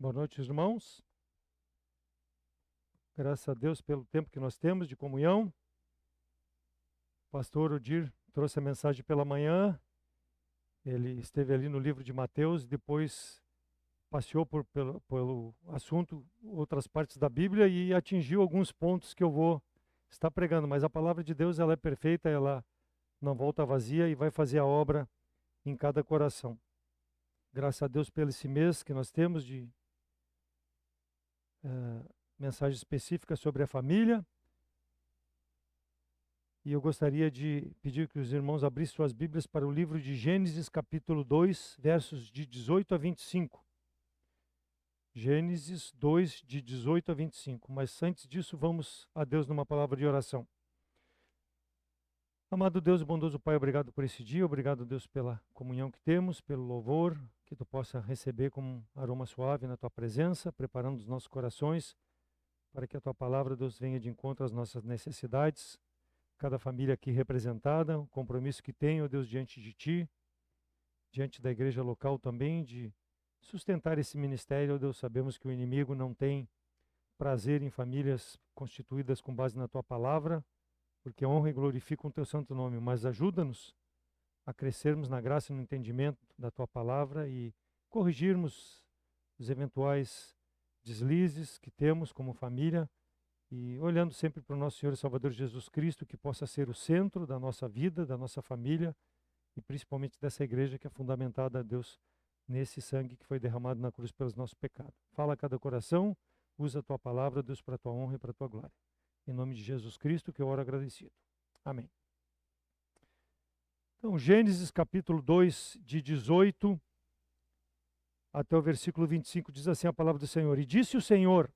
Boa noite, irmãos. Graças a Deus pelo tempo que nós temos de comunhão. O pastor Odir trouxe a mensagem pela manhã. Ele esteve ali no livro de Mateus, depois passeou pelo assunto, outras partes da Bíblia e atingiu alguns pontos que eu vou estar pregando. Mas a palavra de Deus, ela é perfeita, ela não volta vazia e vai fazer a obra em cada coração. Graças a Deus pelo esse mês que nós temos de mensagem específica sobre a família. E eu gostaria de pedir que os irmãos abrissem suas Bíblias para o livro de Gênesis, capítulo 2, versos de 18 a 25. Gênesis 2, de 18 a 25. Mas antes disso, vamos a Deus numa palavra de oração. Amado Deus e bondoso Pai, obrigado por esse dia, obrigado, Deus, pela comunhão que temos, pelo louvor, que Tu possa receber como um aroma suave na Tua presença, preparando os nossos corações, para que a Tua palavra, Deus, venha de encontro às nossas necessidades, cada família aqui representada, o compromisso que tenho, Deus, diante de Ti, diante da igreja local também, de sustentar esse ministério. Deus, sabemos que o inimigo não tem prazer em famílias constituídas com base na Tua palavra, porque honra e glorificam o Teu santo nome, mas ajuda-nos a crescermos na graça e no entendimento da Tua palavra e corrigirmos os eventuais deslizes que temos como família e olhando sempre para o nosso Senhor e Salvador Jesus Cristo, que possa ser o centro da nossa vida, da nossa família e principalmente dessa igreja que é fundamentada, Deus, nesse sangue que foi derramado na cruz pelos nossos pecados. Fala a cada coração, usa a Tua palavra, Deus, para a Tua honra e para a Tua glória. Em nome de Jesus Cristo, que eu oro agradecido. Amém. Então, Gênesis capítulo 2, de 18 até o versículo 25, diz assim a palavra do Senhor. E disse o Senhor,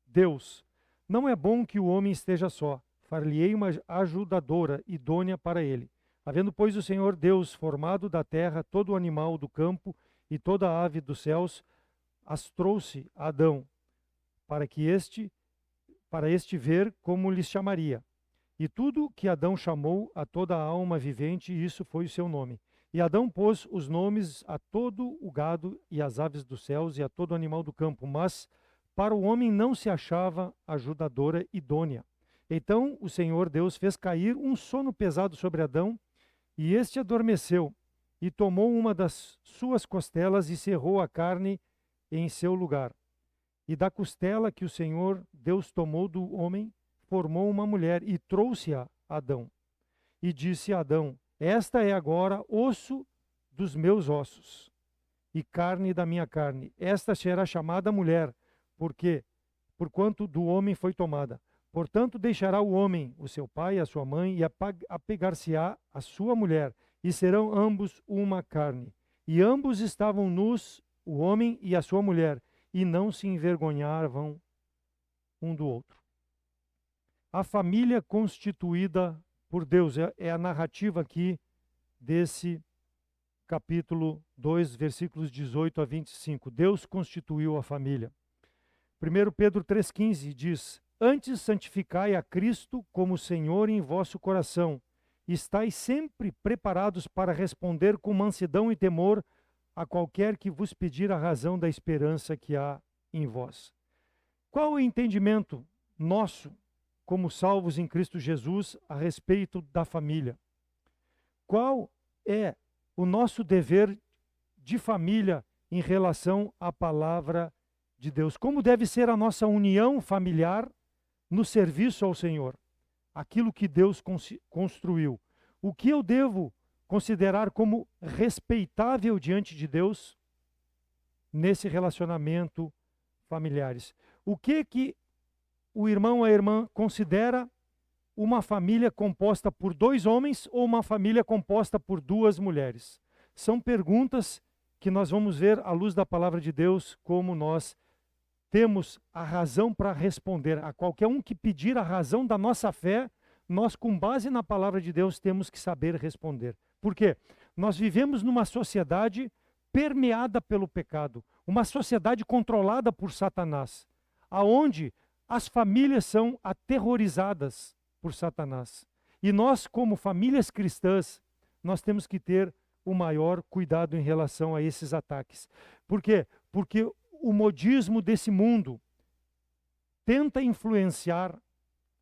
Deus, não é bom que o homem esteja só. Far-lhe-ei uma ajudadora idônea para ele. Havendo, pois, o Senhor Deus formado da terra todo o animal do campo e toda a ave dos céus, as trouxe a Adão, para este ver como lhes chamaria. E tudo que Adão chamou a toda a alma vivente, isso foi o seu nome. E Adão pôs os nomes a todo o gado e às aves dos céus e a todo animal do campo, mas para o homem não se achava ajudadora idônea. Então o Senhor Deus fez cair um sono pesado sobre Adão, e este adormeceu, e tomou uma das suas costelas e cerrou a carne em seu lugar. E da costela que o Senhor Deus tomou do homem, formou uma mulher e trouxe-a a Adão. E disse a Adão, esta é agora osso dos meus ossos e carne da minha carne. Esta será chamada mulher, porquanto do homem foi tomada. Portanto, deixará o homem, o seu pai e a sua mãe, e apegar-se-á a sua mulher, e serão ambos uma carne. E ambos estavam nus, o homem e a sua mulher, e não se envergonhavam um do outro. A família constituída por Deus é a narrativa aqui desse capítulo 2, versículos 18 a 25. Deus constituiu a família. 1 Pedro 3,15 diz, antes santificai a Cristo como Senhor em vosso coração. Estais sempre preparados para responder com mansidão e temor a qualquer que vos pedir a razão da esperança que há em vós. Qual o entendimento nosso, como salvos em Cristo Jesus, a respeito da família? Qual é o nosso dever de família em relação à palavra de Deus? Como deve ser a nossa união familiar no serviço ao Senhor? Aquilo que Deus construiu. O que eu devo considerar como respeitável diante de Deus nesse relacionamento familiares? O que o irmão ou a irmã considera uma família composta por 2 homens ou uma família composta por 2 mulheres? São perguntas que nós vamos ver à luz da palavra de Deus, como nós temos a razão para responder. A qualquer um que pedir a razão da nossa fé, nós, com base na palavra de Deus, temos que saber responder. Por quê? Nós vivemos numa sociedade permeada pelo pecado, uma sociedade controlada por Satanás, aonde as famílias são aterrorizadas por Satanás. E nós, como famílias cristãs, nós temos que ter o maior cuidado em relação a esses ataques. Por quê? Porque o modismo desse mundo tenta influenciar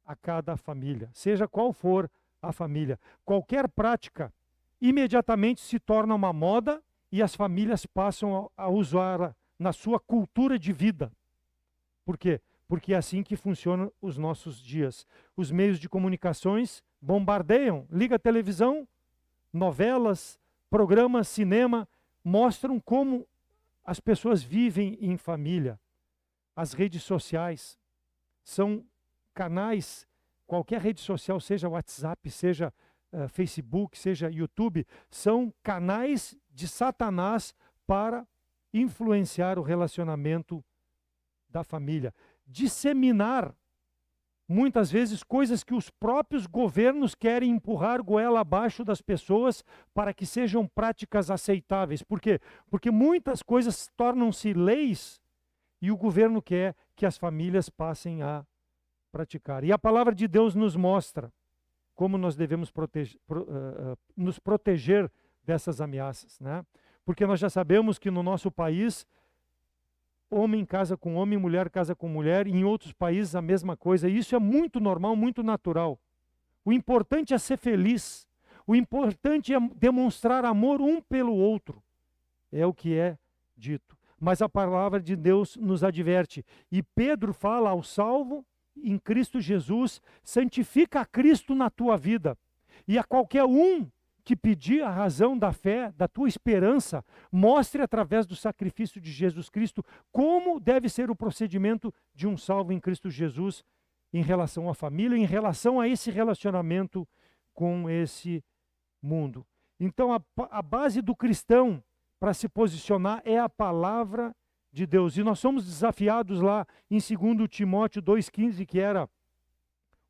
a cada família, seja qual for a família. Qualquer prática imediatamente se torna uma moda e as famílias passam a usá-la na sua cultura de vida. Por quê? Porque é assim que funcionam os nossos dias. Os meios de comunicações bombardeiam, liga a televisão, novelas, programas, cinema, mostram como as pessoas vivem em família. As redes sociais são canais, qualquer rede social, seja WhatsApp, seja Facebook, seja YouTube, são canais de Satanás para influenciar o relacionamento da família. Disseminar, muitas vezes, coisas que os próprios governos querem empurrar goela abaixo das pessoas para que sejam práticas aceitáveis. Por quê? Porque muitas coisas tornam-se leis e o governo quer que as famílias passem a praticar. E a palavra de Deus nos mostra como nós devemos nos proteger dessas ameaças, né? Porque nós já sabemos que no nosso país, homem casa com homem, mulher casa com mulher, e em outros países a mesma coisa. E isso é muito normal, muito natural. O importante é ser feliz. O importante é demonstrar amor um pelo outro. É o que é dito. Mas a palavra de Deus nos adverte. E Pedro fala ao salvo em Cristo Jesus: santifica a Cristo na tua vida. E a qualquer um que pedir a razão da fé, da tua esperança, mostre através do sacrifício de Jesus Cristo como deve ser o procedimento de um salvo em Cristo Jesus em relação à família, em relação a esse relacionamento com esse mundo. Então a base do cristão para se posicionar é a palavra de Deus. E nós somos desafiados lá em 2 Timóteo 2,15, que era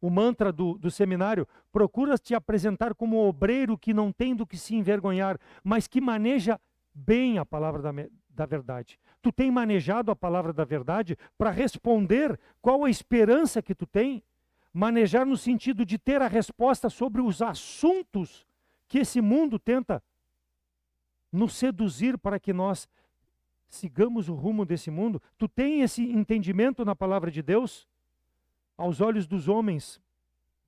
o mantra do seminário: procura te apresentar como obreiro que não tem do que se envergonhar, mas que maneja bem a palavra da verdade. Tu tem manejado a palavra da verdade para responder qual a esperança que tu tem? Manejar no sentido de ter a resposta sobre os assuntos que esse mundo tenta nos seduzir para que nós sigamos o rumo desse mundo. Tu tem esse entendimento na palavra de Deus? Aos olhos dos homens,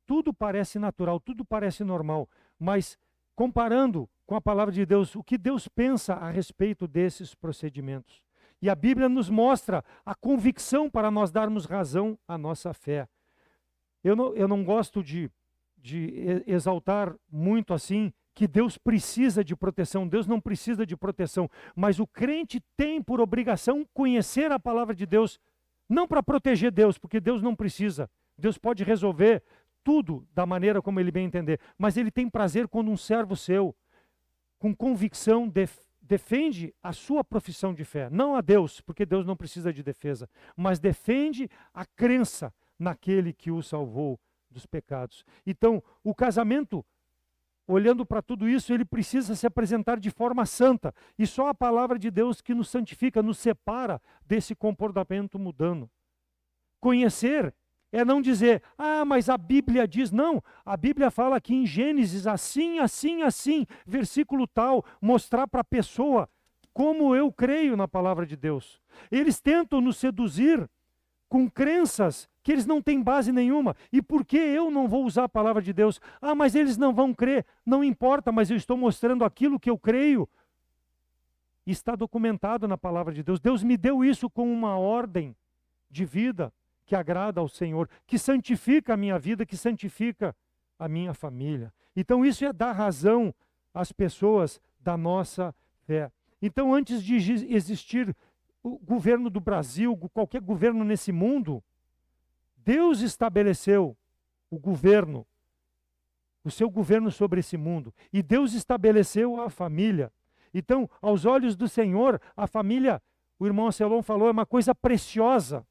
tudo parece natural, tudo parece normal, mas comparando com a palavra de Deus, o que Deus pensa a respeito desses procedimentos. E a Bíblia nos mostra a convicção para nós darmos razão à nossa fé. Eu não gosto de exaltar muito assim que Deus precisa de proteção. Deus não precisa de proteção, mas o crente tem por obrigação conhecer a palavra de Deus, não para proteger Deus, porque Deus não precisa. Deus pode resolver tudo da maneira como Ele bem entender, mas Ele tem prazer quando um servo seu, com convicção, defende a sua profissão de fé. Não a Deus, porque Deus não precisa de defesa, mas defende a crença naquele que o salvou dos pecados. Então, o casamento, olhando para tudo isso, ele precisa se apresentar de forma santa. E só a palavra de Deus que nos santifica, nos separa desse comportamento mundano. Conhecer é não dizer: ah, mas a Bíblia diz. Não, a Bíblia fala aqui em Gênesis, assim, assim, assim, versículo tal, mostrar para a pessoa como eu creio na palavra de Deus. Eles tentam nos seduzir com crenças que eles não têm base nenhuma. E por que eu não vou usar a palavra de Deus? Ah, mas eles não vão crer. Não importa, mas eu estou mostrando aquilo que eu creio. Está documentado na palavra de Deus. Deus me deu isso como uma ordem de vida que agrada ao Senhor, que santifica a minha vida, que santifica a minha família. Então isso é dar razão às pessoas da nossa fé. Então, antes de existir o governo do Brasil, qualquer governo nesse mundo, Deus estabeleceu o governo, o seu governo sobre esse mundo. E Deus estabeleceu a família. Então, aos olhos do Senhor, a família, o irmão Anselon falou, é uma coisa preciosa.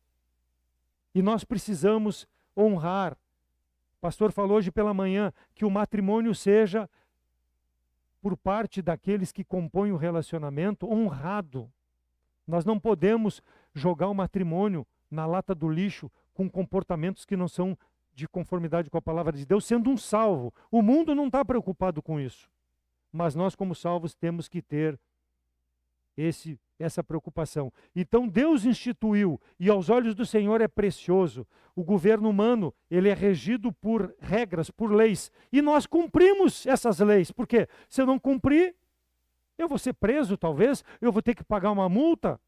E nós precisamos honrar. O pastor falou hoje pela manhã que o matrimônio seja, por parte daqueles que compõem o relacionamento, honrado. Nós não podemos jogar o matrimônio na lata do lixo com comportamentos que não são de conformidade com a palavra de Deus, sendo um salvo. O mundo não está preocupado com isso. Mas nós, como salvos, temos que ter esse essa preocupação. Então Deus instituiu, e aos olhos do Senhor é precioso. O governo humano, ele é regido por regras, por leis. E nós cumprimos essas leis. Por quê? Se eu não cumprir, eu vou ser preso, talvez, eu vou ter que pagar uma multa.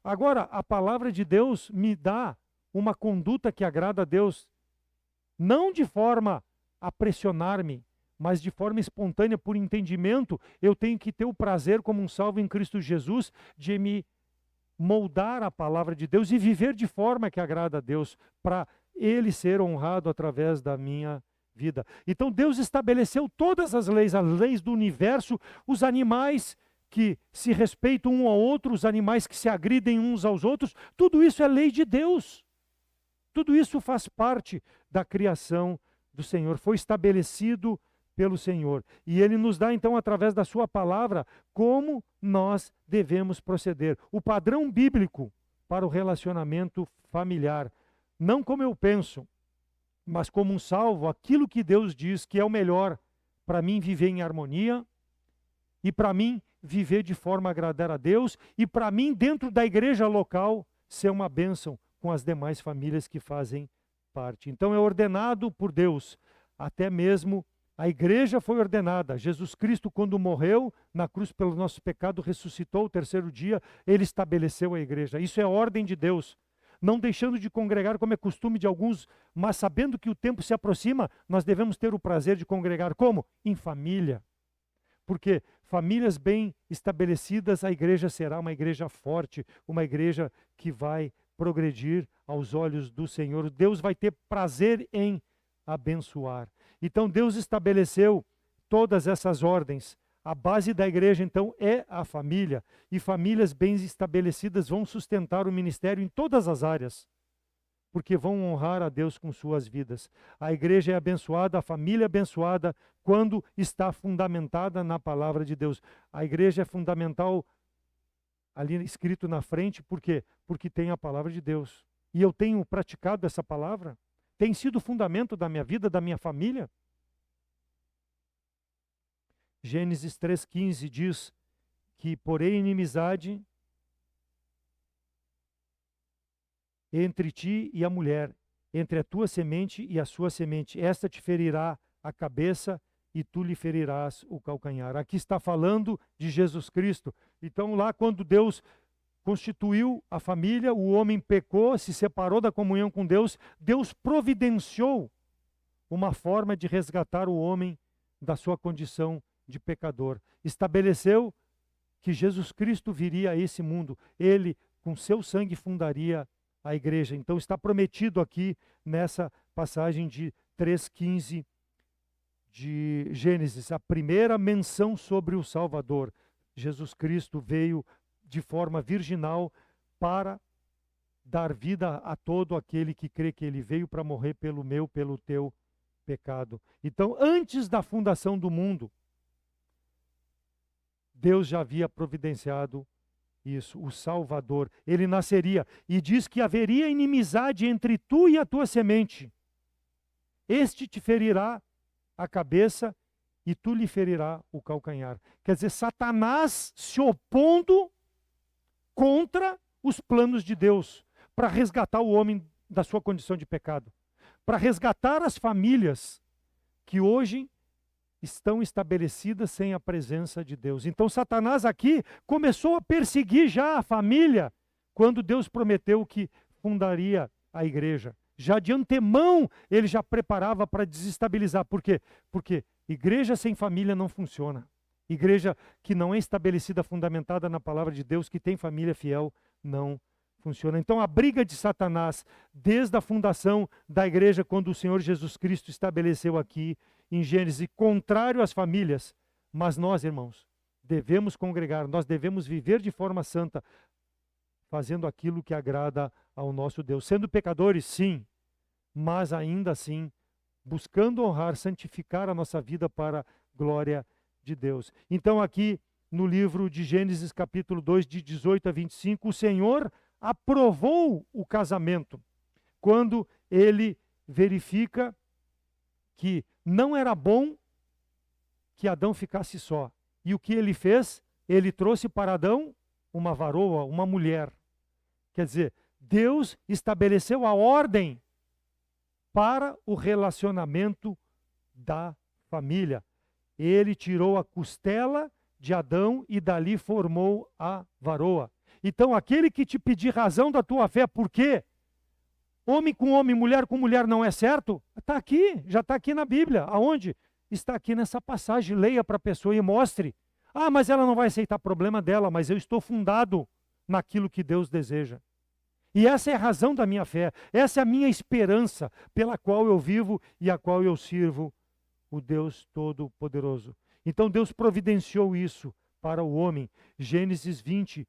Agora, a palavra de Deus me dá uma conduta que agrada a Deus, não de forma a pressionar-me, mas de forma espontânea, por entendimento. Eu tenho que ter o prazer, como um salvo em Cristo Jesus, de me moldar a palavra de Deus e viver de forma que agrada a Deus, para Ele ser honrado através da minha vida. Então Deus estabeleceu todas as leis do universo, os animais que se respeitam um ao outro, os animais que se agridem uns aos outros, tudo isso é lei de Deus. Tudo isso faz parte da criação do Senhor, foi estabelecido pelo Senhor. E Ele nos dá, então, através da sua palavra, como nós devemos proceder. O padrão bíblico para o relacionamento familiar. Não como eu penso, mas como um salvo, aquilo que Deus diz que é o melhor para mim viver em harmonia e para mim viver de forma a agradar a Deus e para mim, dentro da igreja local, ser uma bênção com as demais famílias que fazem parte. Então é ordenado por Deus, até mesmo a igreja foi ordenada. Jesus Cristo, quando morreu na cruz pelo nosso pecado, ressuscitou o terceiro dia, Ele estabeleceu a igreja. Isso é ordem de Deus. Não deixando de congregar como é costume de alguns, mas sabendo que o tempo se aproxima, nós devemos ter o prazer de congregar como? Em família. Porque famílias bem estabelecidas, a igreja será uma igreja forte, uma igreja que vai progredir aos olhos do Senhor. Deus vai ter prazer em abençoar. Então Deus estabeleceu todas essas ordens. A base da igreja, então, é a família. E famílias bem estabelecidas vão sustentar o ministério em todas as áreas, porque vão honrar a Deus com suas vidas. A igreja é abençoada, a família é abençoada, quando está fundamentada na palavra de Deus. A igreja é fundamental, ali escrito na frente, por quê? Porque tem a palavra de Deus. E eu tenho praticado essa palavra, tem sido o fundamento da minha vida, da minha família. Gênesis 3,15 diz que porém inimizade entre ti e a mulher, entre a tua semente e a sua semente. Esta te ferirá a cabeça e tu lhe ferirás o calcanhar. Aqui está falando de Jesus Cristo. Então lá quando Deus constituiu a família, o homem pecou, se separou da comunhão com Deus, Deus providenciou uma forma de resgatar o homem da sua condição de pecador. Estabeleceu que Jesus Cristo viria a esse mundo. Ele, com seu sangue, fundaria a igreja. Então está prometido aqui nessa passagem de 3,15 de Gênesis, a primeira menção sobre o Salvador. Jesus Cristo veio de forma virginal para dar vida a todo aquele que crê que ele veio para morrer pelo meu, pelo teu pecado. Então, antes da fundação do mundo, Deus já havia providenciado isso, o Salvador. Ele nasceria e diz que haveria inimizade entre tu e a tua semente. Este te ferirá a cabeça e tu lhe ferirá o calcanhar. Quer dizer, Satanás se opondo contra os planos de Deus para resgatar o homem da sua condição de pecado, para resgatar as famílias que hoje estão estabelecidas sem a presença de Deus. Então Satanás aqui começou a perseguir já a família quando Deus prometeu que fundaria a igreja. Já de antemão ele já preparava para desestabilizar. Por quê? Porque igreja sem família não funciona. Igreja que não é estabelecida, fundamentada na palavra de Deus, que tem família fiel, não funciona. Então a briga de Satanás, desde a fundação da igreja, quando o Senhor Jesus Cristo estabeleceu aqui em Gênesis, contrário às famílias. Mas nós, irmãos, devemos congregar, nós devemos viver de forma santa, fazendo aquilo que agrada ao nosso Deus. Sendo pecadores, sim, mas ainda assim, buscando honrar, santificar a nossa vida para a glória de Deus. Então aqui no livro de Gênesis capítulo 2, de 18 a 25, o Senhor aprovou o casamento, quando ele verifica que não era bom que Adão ficasse só. E o que ele fez? Ele trouxe para Adão uma varoa, uma mulher. Quer dizer, Deus estabeleceu a ordem para o relacionamento da família. Ele tirou a costela de Adão e dali formou a varoa. Então, aquele que te pedir razão da tua fé, por quê? Homem com homem, mulher com mulher não é certo? Está aqui, já está aqui na Bíblia. Aonde? Está aqui nessa passagem. Leia para a pessoa e mostre. Ah, mas ela não vai aceitar, problema dela, mas eu estou fundado naquilo que Deus deseja. E essa é a razão da minha fé, essa é a minha esperança pela qual eu vivo e a qual eu sirvo o Deus Todo-Poderoso. Então Deus providenciou isso para o homem. Gênesis 20,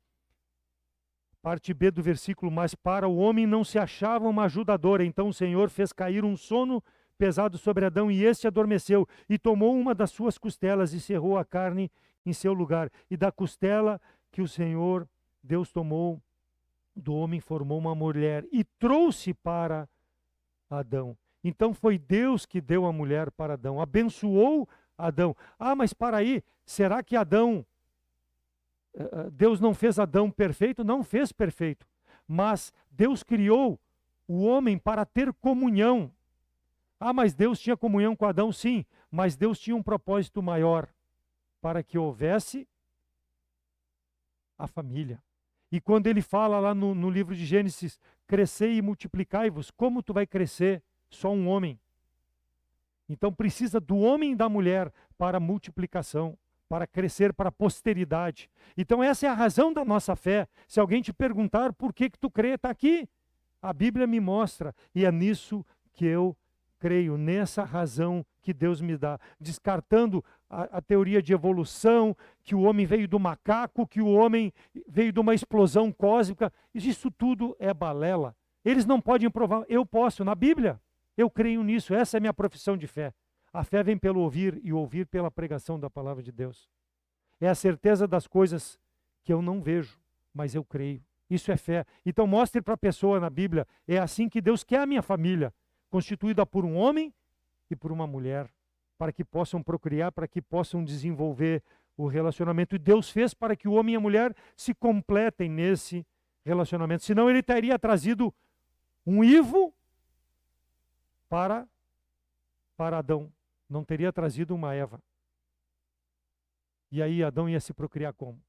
parte B do versículo, mas para o homem não se achava uma ajudadora. Então o Senhor fez cair um sono pesado sobre Adão e este adormeceu e tomou uma das suas costelas e cerrou a carne em seu lugar. E da costela que o Senhor Deus tomou do homem formou uma mulher e trouxe para Adão. Então foi Deus que deu a mulher para Adão, abençoou Adão. Ah, mas para aí, será que Deus não fez Adão perfeito? Não fez perfeito, mas Deus criou o homem para ter comunhão. Ah, mas Deus tinha comunhão com Adão? Sim, mas Deus tinha um propósito maior, para que houvesse a família. E quando ele fala lá no livro de Gênesis, crescei e multiplicai-vos, como tu vai crescer? Só um homem. Então precisa do homem e da mulher para multiplicação, para crescer para a posteridade. Então essa é a razão da nossa fé. Se alguém te perguntar por que tu crê, está aqui. A Bíblia me mostra e é nisso que eu creio, nessa razão que Deus me dá, descartando a teoria de evolução, que o homem veio do macaco, que o homem veio de uma explosão cósmica. Isso tudo é balela. Eles não podem provar, eu posso, na Bíblia. Eu creio nisso, essa é a minha profissão de fé. A fé vem pelo ouvir e ouvir pela pregação da palavra de Deus. É a certeza das coisas que eu não vejo, mas eu creio. Isso é fé. Então mostre para a pessoa na Bíblia, é assim que Deus quer a minha família, constituída por um homem e por uma mulher, para que possam procriar, para que possam desenvolver o relacionamento. E Deus fez para que o homem e a mulher se completem nesse relacionamento. Senão ele teria trazido um Ivo para Adão. Não teria trazido uma Eva. E aí Adão ia se procriar como?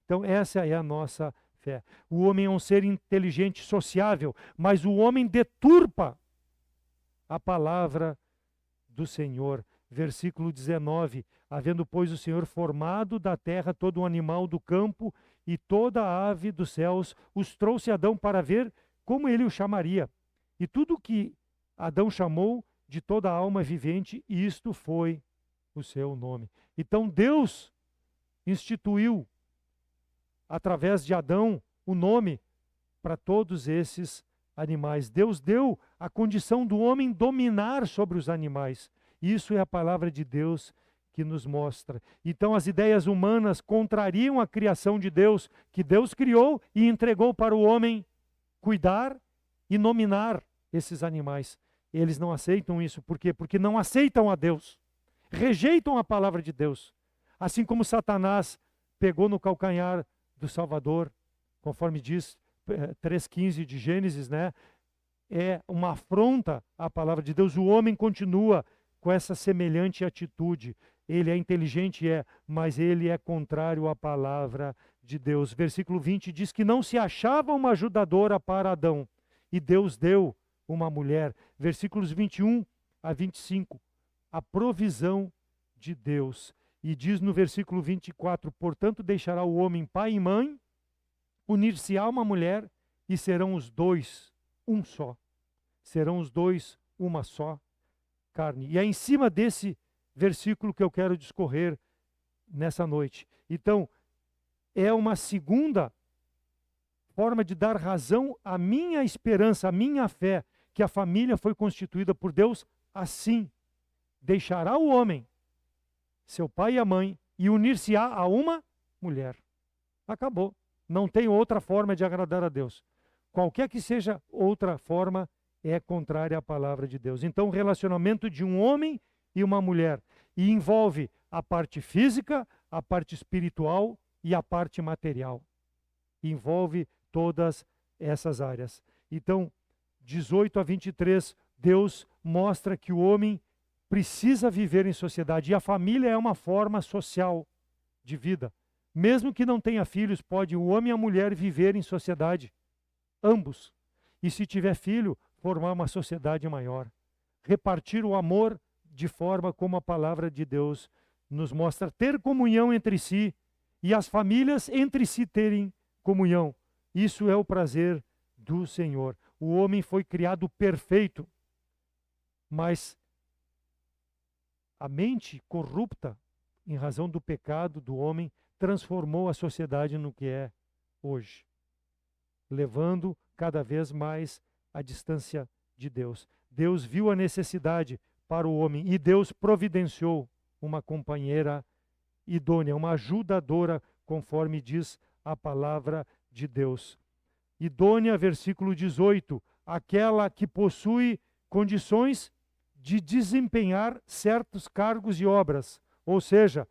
Então essa é a nossa fé. O homem é um ser inteligente, sociável, mas o homem deturpa a palavra do Senhor. Versículo 19, havendo, pois, o Senhor formado da terra todo um animal do campo e toda a ave dos céus, os trouxe a Adão para ver como ele o chamaria. E tudo que Adão chamou de toda a alma vivente, isto foi o seu nome. Então Deus instituiu, através de Adão, o nome para todos esses animais. Deus deu a condição do homem dominar sobre os animais. Isso é a palavra de Deus que nos mostra. Então as ideias humanas contrariam a criação de Deus, que Deus criou e entregou para o homem cuidar e nominar esses animais. Eles não aceitam isso. Por quê? Porque não aceitam a Deus. Rejeitam a palavra de Deus. Assim como Satanás pegou no calcanhar do Salvador, conforme diz 3,15 de Gênesis, né? É uma afronta à palavra de Deus. O homem continua com essa semelhante atitude. Ele é inteligente, mas ele é contrário à palavra de Deus. Versículo 20 diz que não se achava uma ajudadora para Adão, e Deus deu uma mulher. Versículos 21 a 25, a provisão de Deus. E diz no versículo 24, portanto deixará o homem pai e mãe, unir-se-á uma mulher, e serão os dois um só. Serão os dois uma só carne. E é em cima desse versículo que eu quero discorrer nessa noite. Então, é uma segunda forma de dar razão à minha esperança, à minha fé, que a família foi constituída por Deus assim. Deixará o homem, seu pai e a mãe, e unir-se-á a uma mulher. Acabou. Não tem outra forma de agradar a Deus. Qualquer que seja outra forma, é contrária à palavra de Deus. Então, o relacionamento de um homem e uma mulher, e envolve a parte física, a parte espiritual e a parte material. envolve todas essas áreas. Então, 18 a 23, Deus mostra que o homem precisa viver em sociedade, e a família é uma forma social de vida. Mesmo que não tenha filhos, pode o homem e a mulher viver em sociedade, ambos. E se tiver filho, formar uma sociedade maior. Repartir o amor de forma como a palavra de Deus nos mostra, ter comunhão entre si e as famílias entre si terem comunhão. Isso é o prazer do Senhor. O homem foi criado perfeito, mas a mente corrupta, em razão do pecado do homem, transformou a sociedade no que é hoje, levando cada vez mais à distância de Deus. Deus viu a necessidade para o homem e Deus providenciou uma companheira idônea, uma ajudadora, conforme diz a palavra de Deus. Idônea, versículo 18, aquela que possui condições de desempenhar certos cargos e obras. Ou seja,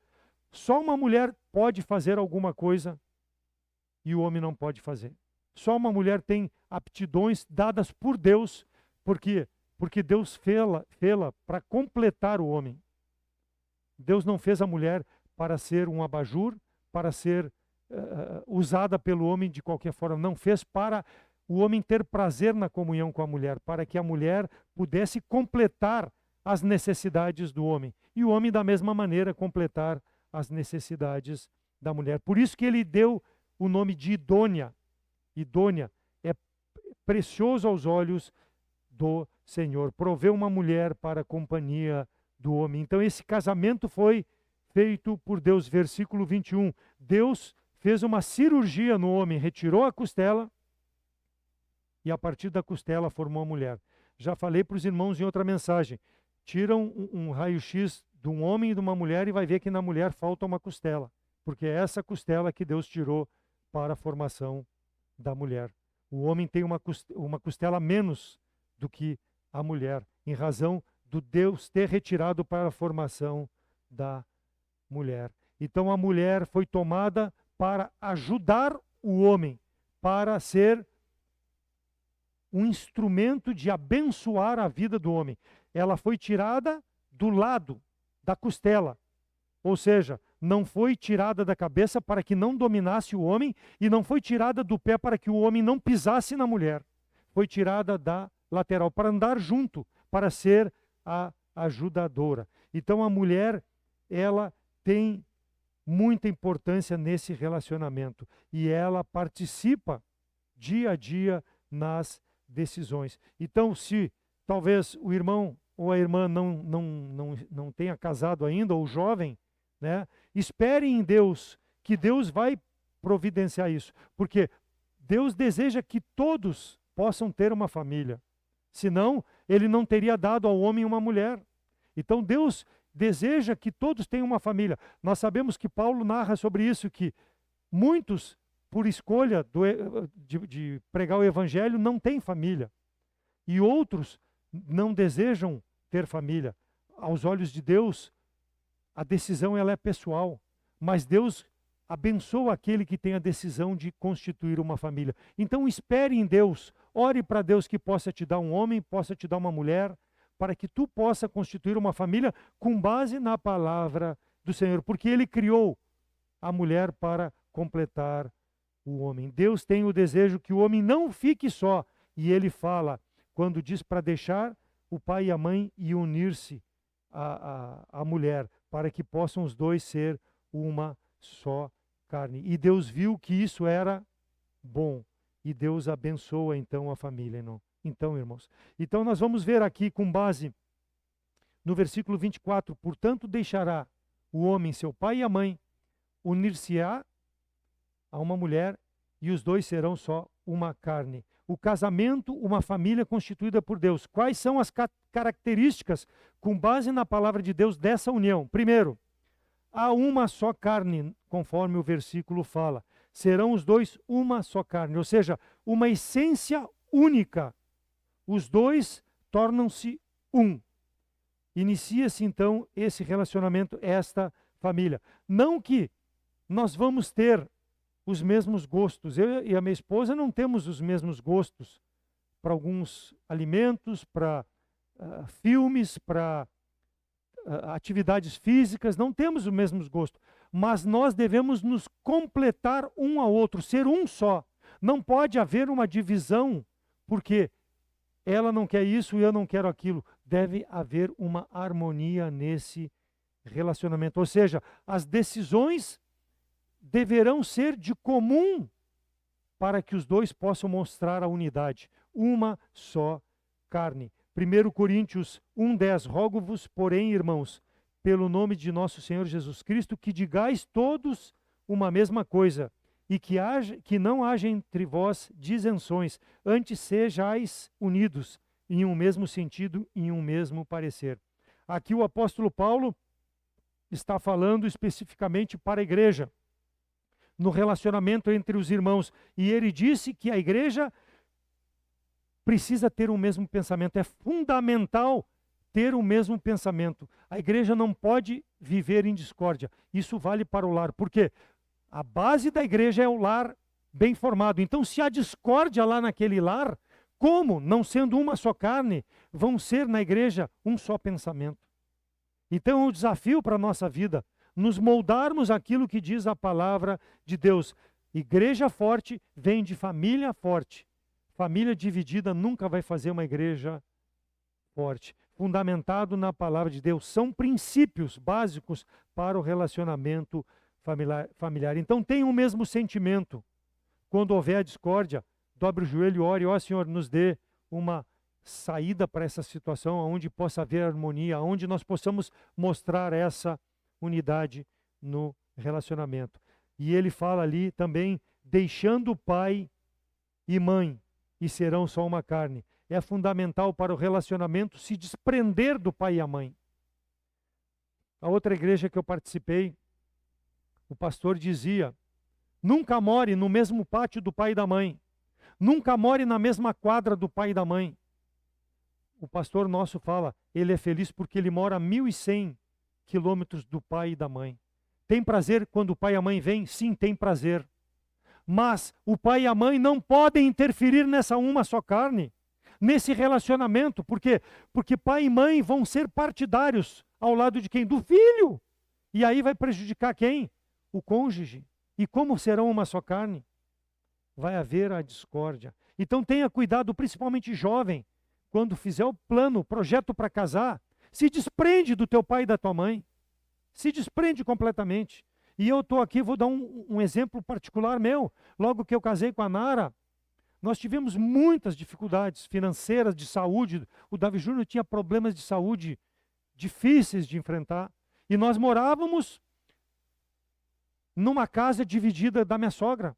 só uma mulher pode fazer alguma coisa e o homem não pode fazer. Só uma mulher tem aptidões dadas por Deus. Por quê? Porque Deus fê-la para completar o homem. Deus não fez a mulher para ser um abajur, para ser usada pelo homem de qualquer forma. Não fez para o homem ter prazer na comunhão com a mulher, para que a mulher pudesse completar as necessidades do homem. E o homem, da mesma maneira, completar as necessidades da mulher. Por isso que ele deu o nome de idônea. Idônea é precioso aos olhos do Senhor. Proveu uma mulher para a companhia do homem. Então esse casamento foi feito por Deus. Versículo 21. Deus fez uma cirurgia no homem, retirou a costela e a partir da costela formou a mulher. Já falei para os irmãos em outra mensagem. Tiram um raio-x de um homem e de uma mulher e vai ver que na mulher falta uma costela, porque é essa costela que Deus tirou para a formação da mulher. O homem tem uma costela menos do que a mulher, em razão do Deus ter retirado para a formação da mulher. Então a mulher foi tomada para ajudar o homem, para ser um instrumento de abençoar a vida do homem. Ela foi tirada do lado da costela, ou seja, não foi tirada da cabeça para que não dominasse o homem e não foi tirada do pé para que o homem não pisasse na mulher. Foi tirada da lateral para andar junto, para ser a ajudadora. Então a mulher, ela tem muita importância nesse relacionamento e ela participa dia a dia nas decisões. Então, se talvez o irmão ou a irmã não tenha casado ainda, ou jovem, né, espere em Deus, que Deus vai providenciar isso, porque Deus deseja que todos possam ter uma família, senão Ele não teria dado ao homem uma mulher. Então Deus deseja que todos tenham uma família. Nós sabemos que Paulo narra sobre isso, que muitos, por escolha de pregar o evangelho, não têm família. E outros não desejam ter família. Aos olhos de Deus, a decisão ela é pessoal. Mas Deus abençoa aquele que tem a decisão de constituir uma família. Então espere em Deus. Ore para Deus que possa te dar um homem, possa te dar uma mulher, para que tu possa constituir uma família com base na palavra do Senhor. Porque Ele criou a mulher para completar o homem. Deus tem o desejo que o homem não fique só. E Ele fala, quando diz para deixar o pai e a mãe e unir-se à mulher, para que possam os dois ser uma só carne. E Deus viu que isso era bom. E Deus abençoa então a família. Não? Então, irmãos, então nós vamos ver aqui com base no versículo 24, portanto deixará o homem seu pai e a mãe, unir-se-á a uma mulher e os dois serão só uma carne. O casamento, uma família constituída por Deus. Quais são as características com base na palavra de Deus dessa união? Primeiro, há uma só carne, conforme o versículo fala. Serão os dois uma só carne, ou seja, uma essência única. Os dois tornam-se um. Inicia-se então esse relacionamento, esta família. Não que nós vamos ter os mesmos gostos. Eu e a minha esposa não temos os mesmos gostos para alguns alimentos, para filmes, para atividades físicas, não temos os mesmos gostos. Mas nós devemos nos completar um ao outro, ser um só. Não pode haver uma divisão, porque ela não quer isso e eu não quero aquilo. Deve haver uma harmonia nesse relacionamento. Ou seja, as decisões deverão ser de comum para que os dois possam mostrar a unidade. Uma só carne. 1 Coríntios 1:10. Rogo-vos, porém, irmãos, pelo nome de nosso Senhor Jesus Cristo, que digais todos uma mesma coisa, e que não haja entre vós disenções, antes sejais unidos em um mesmo sentido, em um mesmo parecer. Aqui o apóstolo Paulo está falando especificamente para a igreja, no relacionamento entre os irmãos, e ele disse que a igreja precisa ter o mesmo pensamento, é fundamental ter o mesmo pensamento. A igreja não pode viver em discórdia. Isso vale para o lar, porque a base da igreja é o lar bem formado. Então, se há discórdia lá naquele lar, como, não sendo uma só carne, vão ser na igreja um só pensamento? Então, é um desafio para a nossa vida, nos moldarmos aquilo que diz a palavra de Deus. Igreja forte vem de família forte. Família dividida nunca vai fazer uma igreja forte. Fundamentado na palavra de Deus. São princípios básicos para o relacionamento familiar. Então tenha o mesmo sentimento. Quando houver a discórdia, dobre o joelho e ore, ó Senhor, nos dê uma saída para essa situação, onde possa haver harmonia, onde nós possamos mostrar essa unidade no relacionamento. E ele fala ali também, deixando pai e mãe, e serão só uma carne. É fundamental para o relacionamento se desprender do pai e a mãe. A outra igreja que eu participei, o pastor dizia, nunca more no mesmo pátio do pai e da mãe. Nunca more na mesma quadra do pai e da mãe. O pastor nosso fala, ele é feliz porque ele mora a 1.100 quilômetros do pai e da mãe. Tem prazer quando o pai e a mãe vêm? Sim, tem prazer. Mas o pai e a mãe não podem interferir nessa uma só carne, nesse relacionamento. Por quê? Porque pai e mãe vão ser partidários ao lado de quem? Do filho. E aí vai prejudicar quem? O cônjuge. E como serão uma só carne? Vai haver a discórdia. Então tenha cuidado, principalmente jovem, quando fizer o plano, o projeto para casar, se desprende do teu pai e da tua mãe. Se desprende completamente. E eu estou aqui, vou dar um exemplo particular meu. Logo que eu casei com a Nara, nós tivemos muitas dificuldades financeiras, de saúde. O Davi Júnior tinha problemas de saúde difíceis de enfrentar. E nós morávamos numa casa dividida da minha sogra.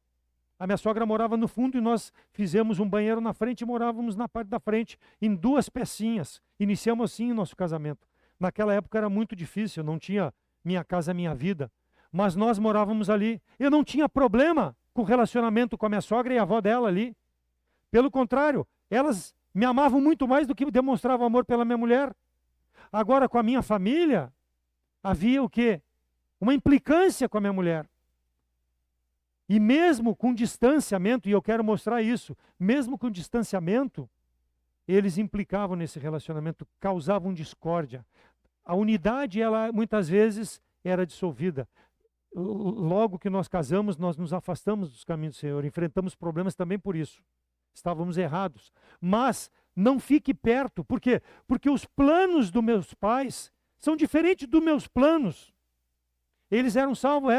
A minha sogra morava no fundo e nós fizemos um banheiro na frente e morávamos na parte da frente, em 2 pecinhas. Iniciamos assim o nosso casamento. Naquela época era muito difícil, não tinha Minha Casa Minha Vida. Mas nós morávamos ali. Eu não tinha problema com o relacionamento com a minha sogra e a avó dela ali. Pelo contrário, elas me amavam muito mais do que demonstravam amor pela minha mulher. Agora, com a minha família, havia o quê? Uma implicância com a minha mulher. E mesmo com distanciamento, e eu quero mostrar isso, mesmo com distanciamento, eles implicavam nesse relacionamento, causavam discórdia. A unidade, ela muitas vezes era dissolvida. Logo que nós casamos, nós nos afastamos dos caminhos do Senhor, enfrentamos problemas também por isso. Estávamos errados. Mas não fique perto. Por quê? Porque os planos dos meus pais são diferentes dos meus planos. Eles eram salvos,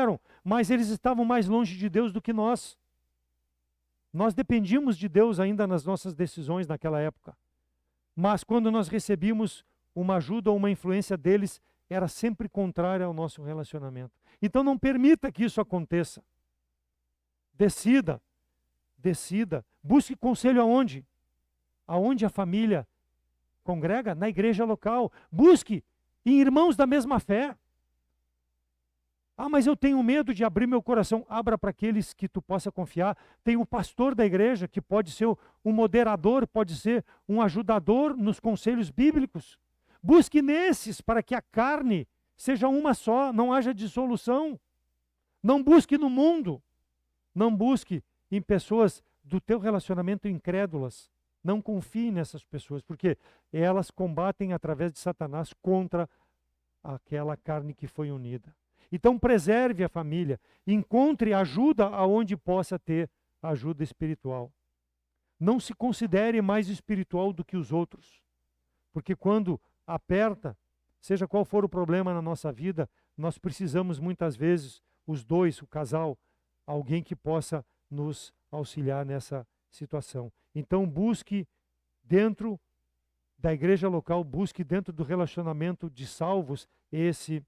mas eles estavam mais longe de Deus do que nós. Nós dependíamos de Deus ainda nas nossas decisões naquela época. Mas quando nós recebíamos uma ajuda ou uma influência deles, era sempre contrária ao nosso relacionamento. Então não permita que isso aconteça. Decida. Busque conselho aonde? Aonde a família congrega? Na igreja local. Busque em irmãos da mesma fé. Ah, mas eu tenho medo de abrir meu coração. Abra para aqueles que tu possa confiar. Tem o pastor da igreja, que pode ser um moderador, pode ser um ajudador nos conselhos bíblicos. Busque nesses para que a carne seja uma só, não haja dissolução. Não busque no mundo Não busque em pessoas do teu relacionamento incrédulas. Não confie nessas pessoas, porque elas combatem através de Satanás contra aquela carne que foi unida. Então preserve a família, encontre ajuda aonde possa ter ajuda espiritual. Não se considere mais espiritual do que os outros, porque quando aperta, seja qual for o problema na nossa vida, nós precisamos muitas vezes, os dois, o casal, alguém que possa nos auxiliar nessa situação. Então busque dentro da igreja local, busque dentro do relacionamento de salvos esse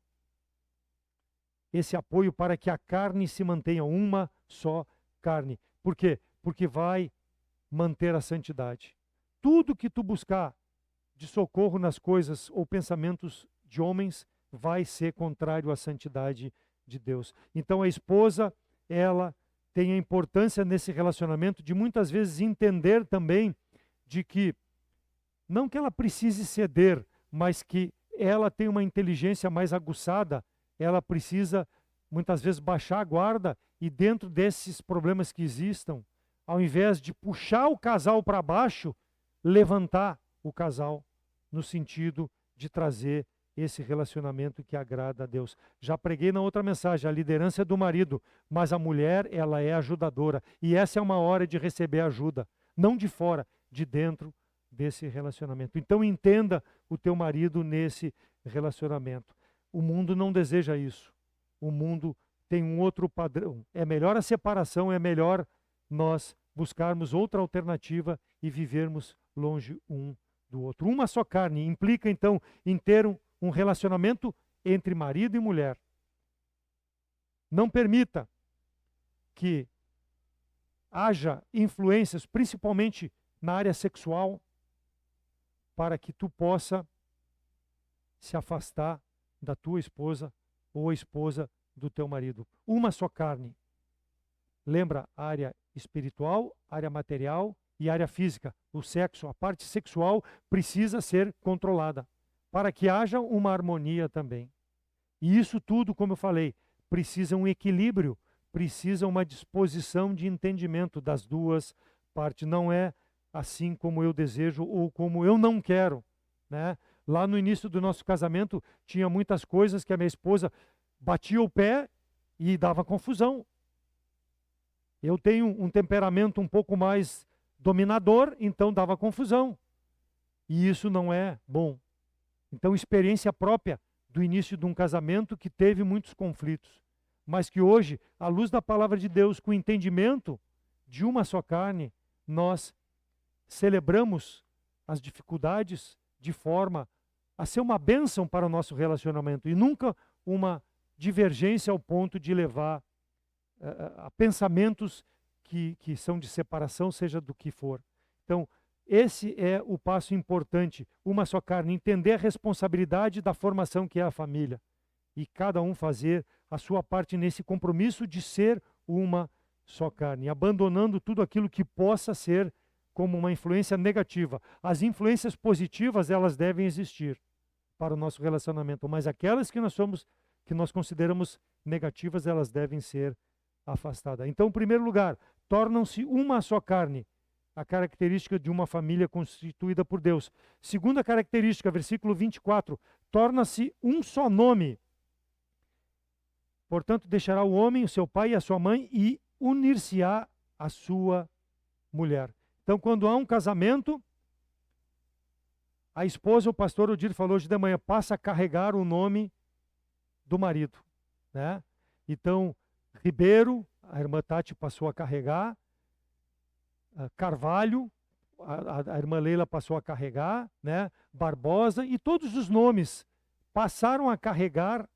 apoio para que a carne se mantenha uma só carne. Por quê? Porque vai manter a santidade. Tudo que tu buscar de socorro nas coisas ou pensamentos de homens vai ser contrário à santidade de Deus. Então a esposa, ela tem a importância nesse relacionamento de muitas vezes entender também de que, não que ela precise ceder, mas que ela tem uma inteligência mais aguçada, ela precisa muitas vezes baixar a guarda e dentro desses problemas que existam, ao invés de puxar o casal para baixo, levantar o casal no sentido de trazer esse relacionamento que agrada a Deus. Já preguei na outra mensagem, a liderança é do marido, mas a mulher, ela é ajudadora. E essa é uma hora de receber ajuda, não de fora, de dentro desse relacionamento. Então entenda o teu marido nesse relacionamento. O mundo não deseja isso. O mundo tem um outro padrão. É melhor a separação, é melhor nós buscarmos outra alternativa e vivermos longe um do outro. Uma só carne implica, então, em ter um relacionamento entre marido e mulher. Não permita que haja influências, principalmente na área sexual, para que tu possa se afastar da tua esposa ou a esposa do teu marido. Uma só carne. Lembra, área espiritual, área material e área física. O sexo, a parte sexual precisa ser controlada para que haja uma harmonia também. E isso tudo, como eu falei, precisa um equilíbrio, precisa uma disposição de entendimento das duas partes. Não é assim como eu desejo ou como eu não quero, né? Lá no início do nosso casamento, tinha muitas coisas que a minha esposa batia o pé e dava confusão. Eu tenho um temperamento um pouco mais dominador, então dava confusão. E isso não é bom. Então, experiência própria do início de um casamento que teve muitos conflitos, mas que hoje, à luz da palavra de Deus, com o entendimento de uma só carne, nós celebramos as dificuldades de forma a ser uma bênção para o nosso relacionamento e nunca uma divergência ao ponto de levar a pensamentos que são de separação, seja do que for. Então, esse é o passo importante, uma só carne, entender a responsabilidade da formação que é a família e cada um fazer a sua parte nesse compromisso de ser uma só carne, abandonando tudo aquilo que possa ser como uma influência negativa. As influências positivas, elas devem existir para o nosso relacionamento, mas aquelas que nós consideramos negativas, elas devem ser afastadas. Então, em primeiro lugar, tornam-se uma só carne, a característica de uma família constituída por Deus. Segunda característica, versículo 24, torna-se um só nome. Portanto, deixará o homem, o seu pai e a sua mãe, e unir-se-á a sua mulher. Então, quando há um casamento, a esposa, o pastor Odir falou hoje de manhã, passa a carregar o nome do marido, né? Então, Ribeiro, a irmã Tati passou a carregar, Carvalho, a irmã Leila passou a carregar, né? Barbosa, e todos os nomes passaram a carregar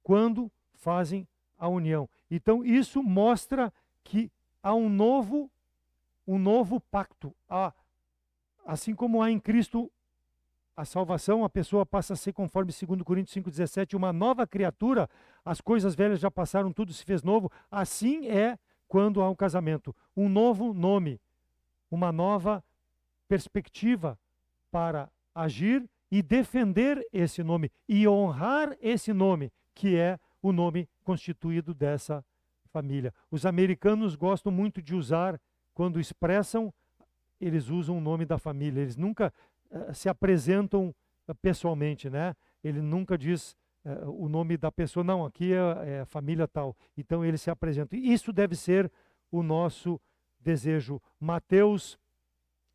quando fazem a união. Então, isso mostra que há um novo pacto. Assim como há em Cristo a salvação, a pessoa passa a ser, conforme 2 Coríntios 5,17, uma nova criatura, as coisas velhas já passaram, tudo se fez novo. Assim é quando há um casamento. Um novo nome, uma nova perspectiva para agir e defender esse nome e honrar esse nome, que é o nome constituído dessa família. Os americanos gostam muito de usar, quando expressam, eles usam o nome da família. Eles nunca se apresentam pessoalmente, né? Ele nunca diz o nome da pessoa. Não, aqui é família tal. Então eles se apresentam. E isso deve ser o nosso desejo. Mateus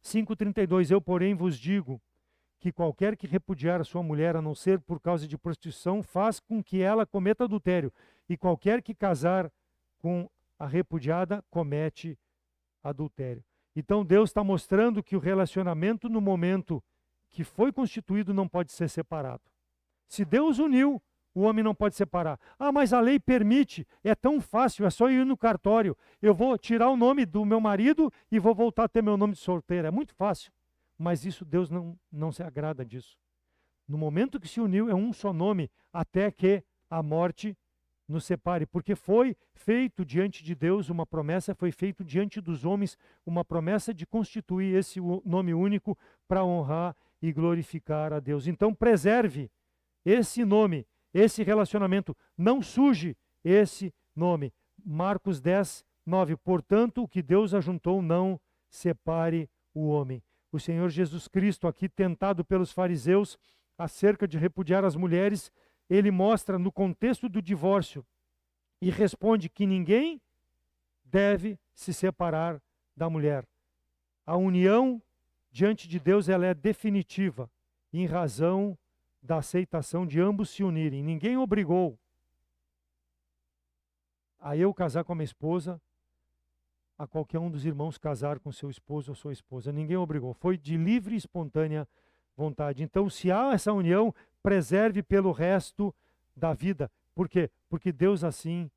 5,32. Eu, porém, vos digo que qualquer que repudiar a sua mulher, a não ser por causa de prostituição, faz com que ela cometa adultério. E qualquer que casar com a repudiada, comete adultério. Então Deus está mostrando que o relacionamento, no momento que foi constituído, não pode ser separado. Se Deus uniu, o homem não pode separar. Ah, mas a lei permite, é tão fácil, é só ir no cartório. Eu vou tirar o nome do meu marido e vou voltar a ter meu nome de solteira. É muito fácil. Mas isso, Deus não se agrada disso. No momento que se uniu, é um só nome, até que a morte nos separe. Porque foi feito diante de Deus uma promessa, foi feito diante dos homens uma promessa de constituir esse nome único para honrar e glorificar a Deus. Então, preserve esse nome, esse relacionamento, não suje esse nome. Marcos 10, 9. Portanto, o que Deus ajuntou, não separe o homem. O Senhor Jesus Cristo, aqui tentado pelos fariseus acerca de repudiar as mulheres, ele mostra no contexto do divórcio e responde que ninguém deve se separar da mulher. A união diante de Deus, ela é definitiva, em razão da aceitação de ambos se unirem. Ninguém obrigou a eu casar com a minha esposa, a qualquer um dos irmãos casar com seu esposo ou sua esposa. Ninguém obrigou. Foi de livre e espontânea vontade. Então, se há essa união, preserve pelo resto da vida. Por quê? Porque Deus assim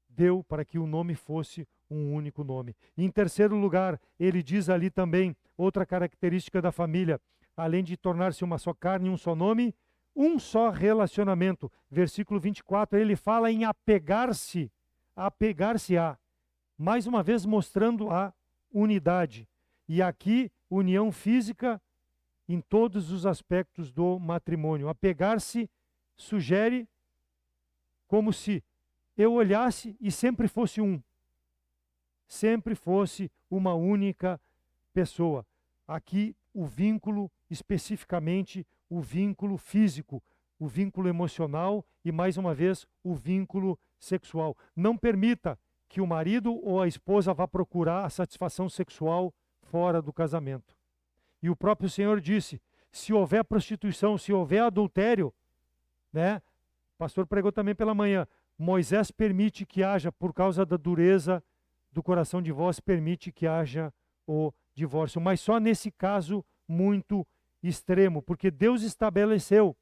deu para que o nome fosse um único nome. E em terceiro lugar, ele diz ali também, outra característica da família, além de tornar-se uma só carne, um só nome, um só relacionamento. Versículo 24, ele fala em apegar-se a. Mais uma vez mostrando a unidade. E aqui, união física em todos os aspectos do matrimônio. Apegar-se sugere como se eu olhasse e sempre fosse um. Sempre fosse uma única pessoa. Aqui, o vínculo, especificamente, o vínculo físico, o vínculo emocional e, mais uma vez, o vínculo sexual. Não permita que o marido ou a esposa vá procurar a satisfação sexual fora do casamento. E o próprio Senhor disse, se houver prostituição, se houver adultério, né? O pastor pregou também pela manhã, Moisés permite que haja, por causa da dureza do coração de vós, permite que haja o divórcio. Mas só nesse caso muito extremo, porque Deus estabeleceu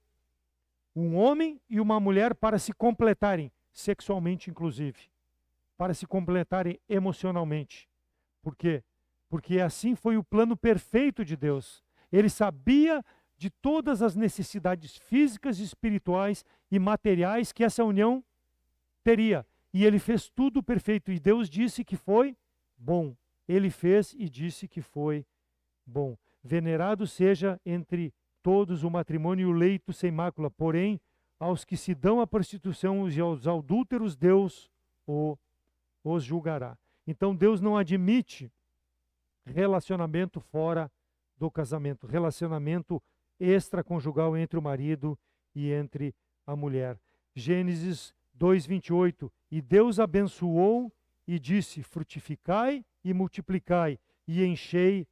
um homem e uma mulher para se completarem, sexualmente inclusive, para se completarem emocionalmente. Por quê? Porque assim foi o plano perfeito de Deus. Ele sabia de todas as necessidades físicas, espirituais e materiais que essa união teria. E ele fez tudo perfeito. E Deus disse que foi bom. Ele fez e disse que foi bom. Venerado seja entre todos o matrimônio e o leito sem mácula. Porém, aos que se dão à prostituição e aos adúlteros, Deus os julgará. Então Deus não admite relacionamento fora do casamento, relacionamento extraconjugal entre o marido e entre a mulher. Gênesis 2:28, e Deus abençoou e disse, frutificai e multiplicai e enchei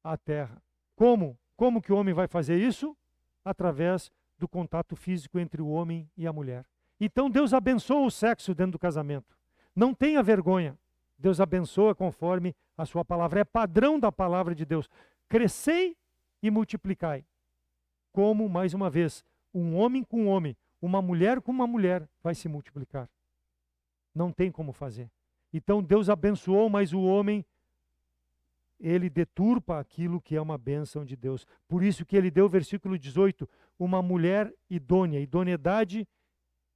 a terra. Como? Como que o homem vai fazer isso? Através do contato físico entre o homem e a mulher. Então Deus abençoa o sexo dentro do casamento. Não tenha vergonha. Deus abençoa conforme a sua palavra. É padrão da palavra de Deus. Crescei e multiplicai. Como, mais uma vez, um homem com um homem, uma mulher com uma mulher vai se multiplicar. Não tem como fazer. Então Deus abençoou, mas o homem, ele deturpa aquilo que é uma bênção de Deus. Por isso que ele deu, versículo 18, uma mulher idônea. Idoneidade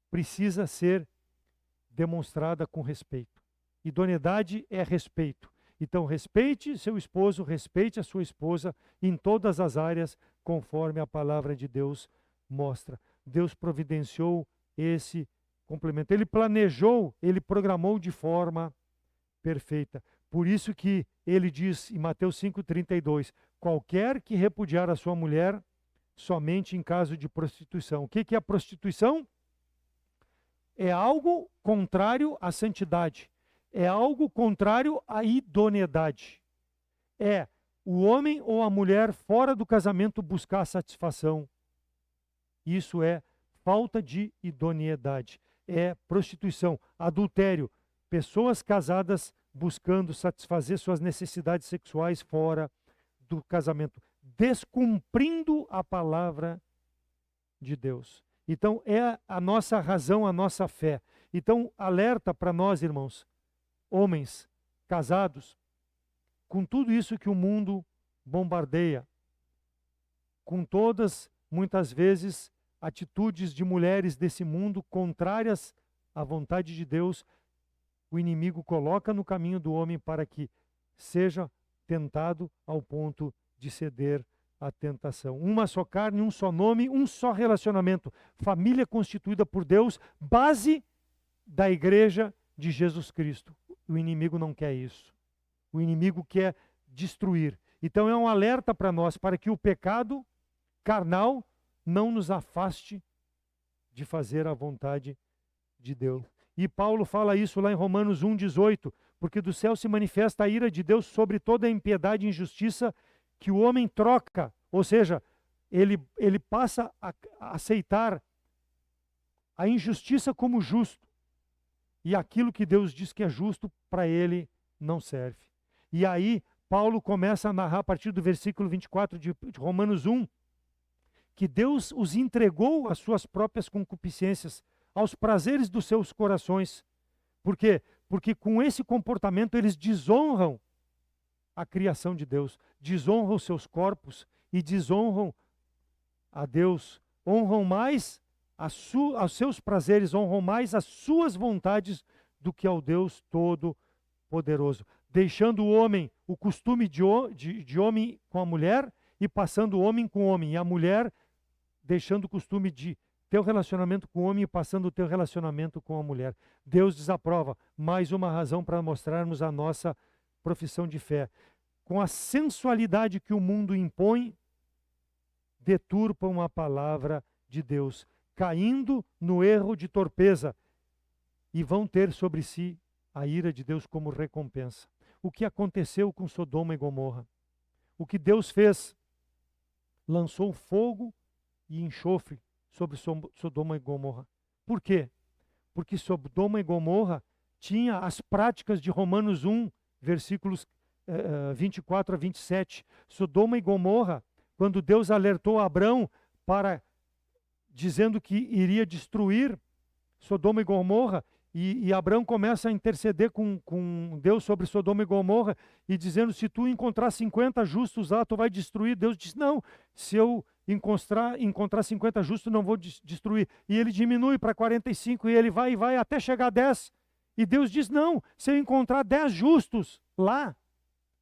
precisa ser demonstrada com respeito. Idoneidade é respeito. Então, respeite seu esposo, respeite a sua esposa em todas as áreas, conforme a palavra de Deus mostra. Deus providenciou esse complemento. Ele planejou, ele programou de forma perfeita. Por isso que ele diz em Mateus 5,32, qualquer que repudiar a sua mulher, somente em caso de prostituição. O que é a prostituição? É algo contrário à santidade. É algo contrário à idoneidade. É o homem ou a mulher fora do casamento buscar satisfação. Isso é falta de idoneidade. É prostituição, adultério. Pessoas casadas buscando satisfazer suas necessidades sexuais fora do casamento, descumprindo a palavra de Deus. Então, é a nossa razão, a nossa fé. Então, alerta para nós, irmãos, homens casados, com tudo isso que o mundo bombardeia, com todas, muitas vezes, atitudes de mulheres desse mundo contrárias à vontade de Deus, o inimigo coloca no caminho do homem para que seja tentado ao ponto de ceder à tentação. Uma só carne, um só nome, um só relacionamento. Família constituída por Deus, base da igreja de Jesus Cristo. O inimigo não quer isso. O inimigo quer destruir. Então é um alerta para nós, para que o pecado carnal não nos afaste de fazer a vontade de Deus. E Paulo fala isso lá em Romanos 1,18, porque do céu se manifesta a ira de Deus sobre toda a impiedade e injustiça que o homem troca, ou seja, ele passa a aceitar a injustiça como justo, e aquilo que Deus diz que é justo, para ele não serve. E aí, Paulo começa a narrar a partir do versículo 24 de Romanos 1, que Deus os entregou às suas próprias concupiscências, aos prazeres dos seus corações. Por quê? Porque com esse comportamento eles desonram a criação de Deus, desonram os seus corpos e desonram a Deus, honram mais aos seus prazeres, honram mais as suas vontades do que ao Deus Todo-Poderoso, deixando o homem o costume de homem com a mulher e passando o homem com o homem, e a mulher deixando o costume de ter o relacionamento com o homem e passando o teu relacionamento com a mulher. Deus desaprova. Mais uma razão para mostrarmos a nossa profissão de fé. Com a sensualidade que o mundo impõe, deturpam a palavra de Deus, caindo no erro de torpeza, e vão ter sobre si a ira de Deus como recompensa. O que aconteceu com Sodoma e Gomorra? O que Deus fez? Lançou fogo e enxofre sobre Sodoma e Gomorra. Por quê? Porque Sodoma e Gomorra tinha as práticas de Romanos 1, versículos 24 a 27. Sodoma e Gomorra, quando Deus alertou Abrão para, dizendo que iria destruir Sodoma e Gomorra, e Abrão começa a interceder com Deus sobre Sodoma e Gomorra, e dizendo, se tu encontrar 50 justos lá, tu vai destruir. Deus diz, não, se eu encontrar 50 justos, não vou destruir. E ele diminui para 45, e ele vai até chegar a 10. E Deus diz, não, se eu encontrar 10 justos lá,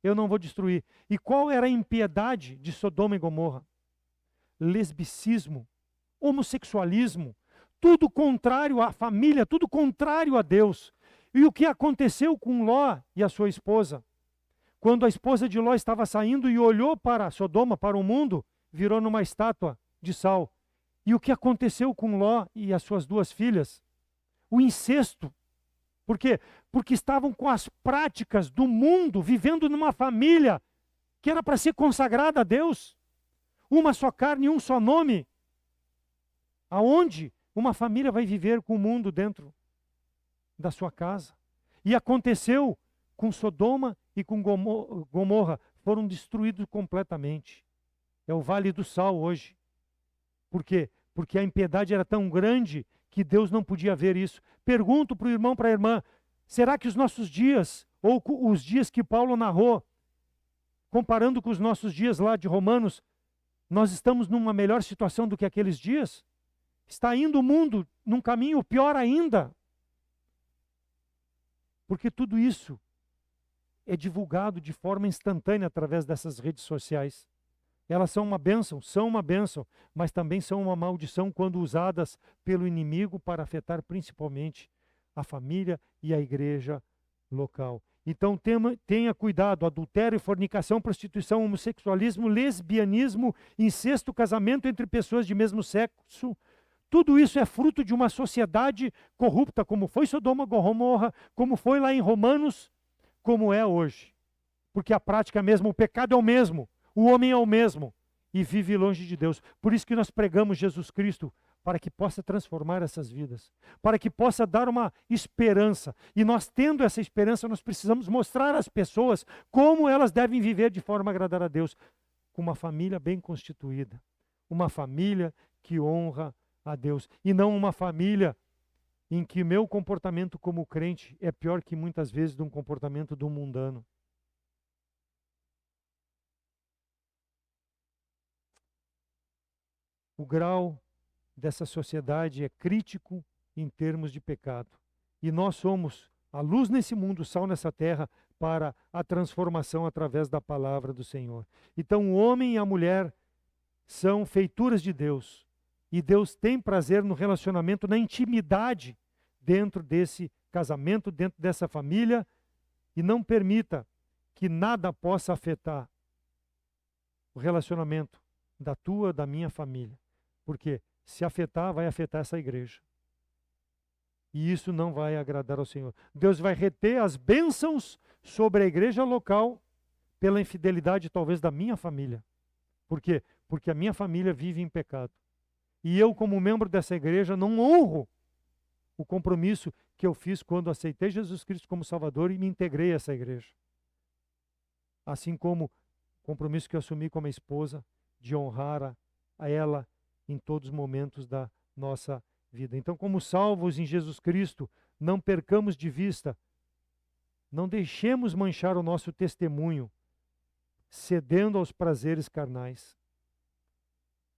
eu não vou destruir. E qual era a impiedade de Sodoma e Gomorra? Lesbicismo, homossexualismo, tudo contrário à família, tudo contrário a Deus. E o que aconteceu com Ló e a sua esposa? Quando a esposa de Ló estava saindo e olhou para Sodoma, para o mundo, virou numa estátua de sal. E o que aconteceu com Ló e as suas duas filhas? O incesto. Por quê? Porque estavam com as práticas do mundo, vivendo numa família que era para ser consagrada a Deus. Uma só carne, um só nome. Aonde uma família vai viver com o mundo dentro da sua casa? E aconteceu com Sodoma e com Gomorra. Foram destruídos completamente. É o Vale do Sal hoje. Por quê? Porque a impiedade era tão grande que Deus não podia ver isso. Pergunto para o irmão, para a irmã, será que os nossos dias, ou os dias que Paulo narrou, comparando com os nossos dias lá de Romanos, nós estamos numa melhor situação do que aqueles dias? Está indo o mundo num caminho pior ainda. Porque tudo isso é divulgado de forma instantânea através dessas redes sociais. Elas são uma bênção, mas também são uma maldição quando usadas pelo inimigo para afetar principalmente a família e a igreja local. Então tenha cuidado: adultério, fornicação, prostituição, homossexualismo, lesbianismo, incesto, casamento entre pessoas de mesmo sexo. Tudo isso é fruto de uma sociedade corrupta, como foi Sodoma e Gomorra, como foi lá em Romanos, como é hoje. Porque a prática é a mesma, o pecado é o mesmo, o homem é o mesmo e vive longe de Deus. Por isso que nós pregamos Jesus Cristo, para que possa transformar essas vidas, para que possa dar uma esperança. E nós, tendo essa esperança, nós precisamos mostrar às pessoas como elas devem viver de forma a agradar a Deus, com uma família bem constituída, uma família que honra a Deus, e não uma família em que meu comportamento como crente é pior que muitas vezes de um comportamento do mundano. O grau dessa sociedade é crítico em termos de pecado. E nós somos a luz nesse mundo, o sal nessa terra, para a transformação através da palavra do Senhor. Então o homem e a mulher são feituras de Deus. E Deus tem prazer no relacionamento, na intimidade dentro desse casamento, dentro dessa família. E não permita que nada possa afetar o relacionamento da tua, da minha família. Porque se afetar, vai afetar essa igreja. E isso não vai agradar ao Senhor. Deus vai reter as bênçãos sobre a igreja local pela infidelidade, talvez, da minha família. Por quê? Porque a minha família vive em pecado. E eu, como membro dessa igreja, não honro o compromisso que eu fiz quando aceitei Jesus Cristo como Salvador e me integrei a essa igreja. Assim como o compromisso que eu assumi com a minha esposa de honrar a ela em todos os momentos da nossa vida. Então, como salvos em Jesus Cristo, não percamos de vista, não deixemos manchar o nosso testemunho, cedendo aos prazeres carnais.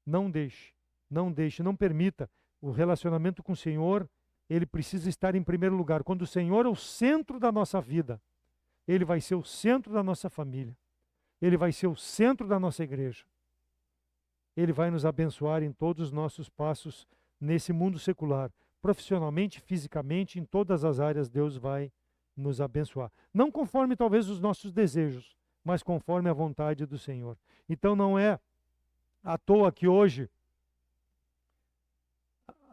Não deixe, não permita. O relacionamento com o Senhor, ele precisa estar em primeiro lugar. Quando o Senhor é o centro da nossa vida, ele vai ser o centro da nossa família. Ele vai ser o centro da nossa igreja. Ele vai nos abençoar em todos os nossos passos nesse mundo secular. Profissionalmente, fisicamente, em todas as áreas, Deus vai nos abençoar. Não conforme talvez os nossos desejos, mas conforme a vontade do Senhor. Então não é à toa que hoje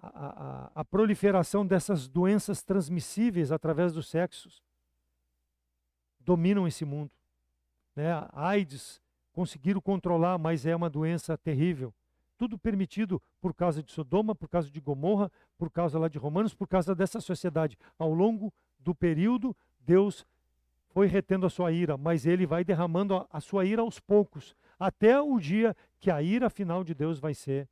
a proliferação dessas doenças transmissíveis através dos sexos dominam esse mundo. Né? A AIDS conseguiram controlar, mas é uma doença terrível. Tudo permitido por causa de Sodoma, por causa de Gomorra, por causa lá de Romanos, por causa dessa sociedade. Ao longo do período, Deus foi retendo a sua ira, mas ele vai derramando a sua ira aos poucos, até o dia que a ira final de Deus vai ser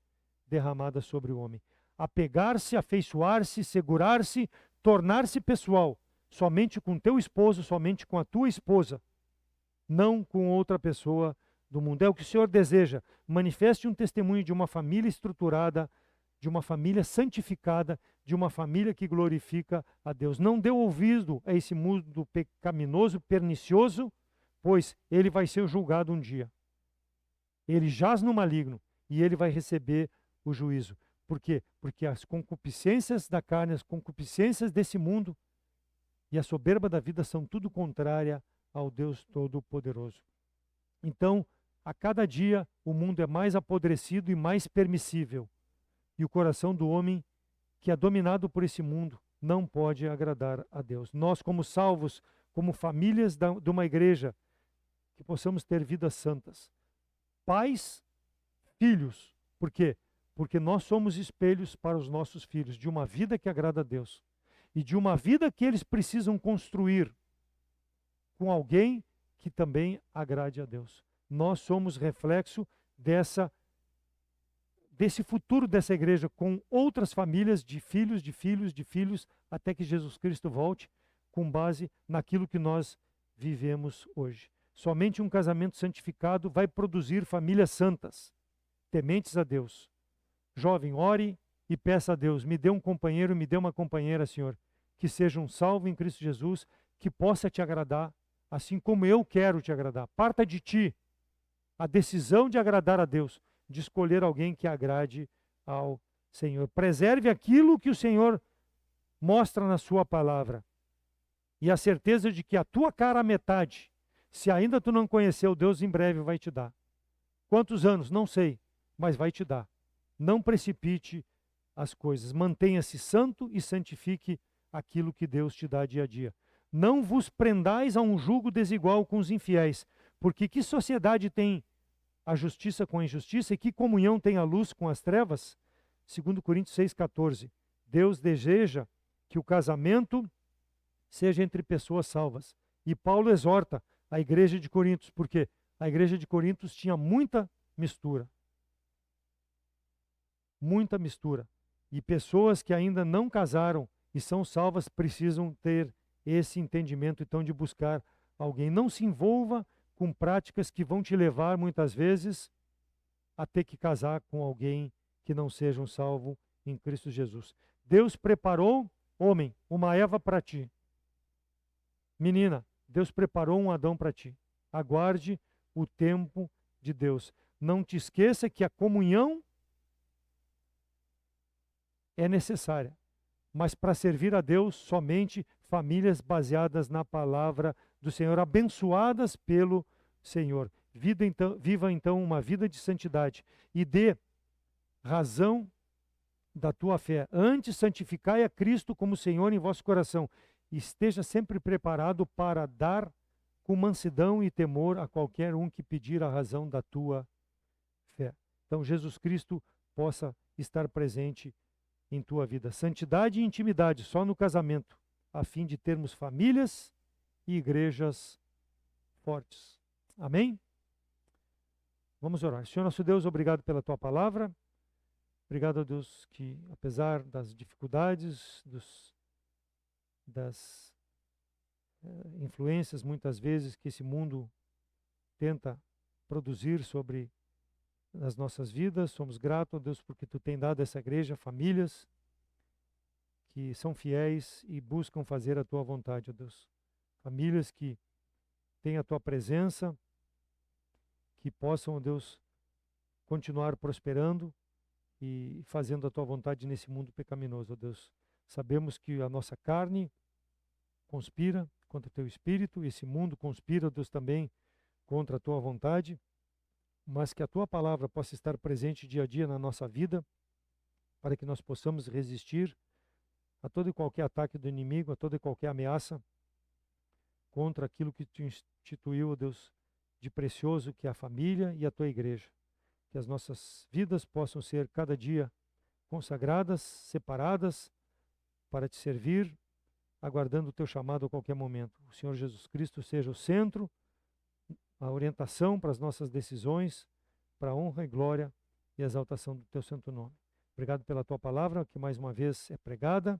derramada sobre o homem. Apegar-se, afeiçoar-se, segurar-se, tornar-se pessoal, somente com teu esposo, somente com a tua esposa, não com outra pessoa do mundo. É o que o Senhor deseja. Manifeste um testemunho de uma família estruturada, de uma família santificada, de uma família que glorifica a Deus. Não dê ouvido a esse mundo pecaminoso, pernicioso, pois ele vai ser julgado um dia. Ele jaz no maligno e ele vai receber o juízo. Por quê? Porque as concupiscências da carne, as concupiscências desse mundo e a soberba da vida são tudo contrária ao Deus Todo-Poderoso. Então, a cada dia, o mundo é mais apodrecido e mais permissível. E o coração do homem, que é dominado por esse mundo, não pode agradar a Deus. Nós, como salvos, como famílias de uma igreja, que possamos ter vidas santas. Pais, filhos. Por quê? Porque nós somos espelhos para os nossos filhos, de uma vida que agrada a Deus. E de uma vida que eles precisam construir com alguém que também agrade a Deus. Nós somos reflexo desse futuro dessa igreja, com outras famílias de filhos, de filhos, de filhos, até que Jesus Cristo volte, com base naquilo que nós vivemos hoje. Somente um casamento santificado vai produzir famílias santas, tementes a Deus. Jovem, ore e peça a Deus, me dê um companheiro, me dê uma companheira, Senhor, que seja um salvo em Cristo Jesus, que possa te agradar, assim como eu quero te agradar. Parta de ti a decisão de agradar a Deus, de escolher alguém que agrade ao Senhor. Preserve aquilo que o Senhor mostra na sua palavra. E a certeza de que a tua cara à metade, se ainda tu não conheceu, Deus em breve vai te dar. Quantos anos? Não sei, mas vai te dar. Não precipite as coisas. Mantenha-se santo e santifique aquilo que Deus te dá dia a dia. Não vos prendais a um jugo desigual com os infiéis, porque que sociedade tem a justiça com a injustiça e que comunhão tem a luz com as trevas? 2 Coríntios 6,14. Deus deseja que o casamento seja entre pessoas salvas. E Paulo exorta a igreja de Corintos, porque a igreja de Corintos tinha muita mistura. Muita mistura. E pessoas que ainda não casaram e são salvas precisam ter esse entendimento, então, de buscar alguém. Não se envolva com práticas que vão te levar, muitas vezes, a ter que casar com alguém que não seja um salvo em Cristo Jesus. Deus preparou, homem, uma Eva para ti. Menina, Deus preparou um Adão para ti. Aguarde o tempo de Deus. Não te esqueça que a comunhão é necessária, mas para servir a Deus, somente famílias baseadas na palavra do Senhor, abençoadas pelo Senhor. Viva então uma vida de santidade e dê razão da tua fé. Antes, santificai a Cristo como Senhor em vosso coração. Esteja sempre preparado para dar com mansidão e temor a qualquer um que pedir a razão da tua fé. Então, Jesus Cristo possa estar presente em tua vida. Santidade e intimidade só no casamento, a fim de termos famílias e igrejas fortes. Amém? Vamos orar. Senhor nosso Deus, obrigado pela tua palavra. Obrigado a Deus que, apesar das dificuldades, das influências muitas vezes que esse mundo tenta produzir sobre as nossas vidas, somos gratos a Deus porque tu tem dado a essa igreja famílias que são fiéis e buscam fazer a tua vontade, ó Deus. Famílias que têm a tua presença, que possam, ó Deus, continuar prosperando e fazendo a tua vontade nesse mundo pecaminoso, ó Deus. Sabemos que a nossa carne conspira contra o teu espírito, esse mundo conspira, ó Deus, também contra a tua vontade, mas que a tua palavra possa estar presente dia a dia na nossa vida, para que nós possamos resistir a todo e qualquer ataque do inimigo, a toda e qualquer ameaça contra aquilo que tu instituiu, ó Deus, de precioso, que é a família e a tua igreja. Que as nossas vidas possam ser cada dia consagradas, separadas, para te servir, aguardando o teu chamado a qualquer momento. O Senhor Jesus Cristo seja o centro, a orientação para as nossas decisões, para a honra e glória e exaltação do teu santo nome. Obrigado pela tua palavra, que mais uma vez é pregada.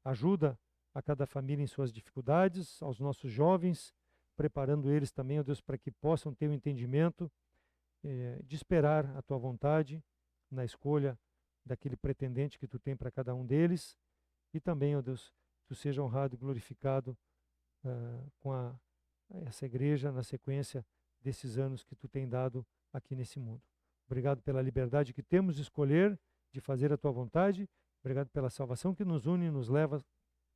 Ajuda a cada família em suas dificuldades, aos nossos jovens, preparando eles também, ó Deus, para que possam ter o entendimento de esperar a tua vontade na escolha daquele pretendente que tu tem para cada um deles. E também, ó Deus, tu seja honrado e glorificado com essa igreja na sequência desses anos que tu tem dado aqui nesse mundo. Obrigado pela liberdade que temos de escolher, de fazer a tua vontade. Obrigado pela salvação que nos une e nos leva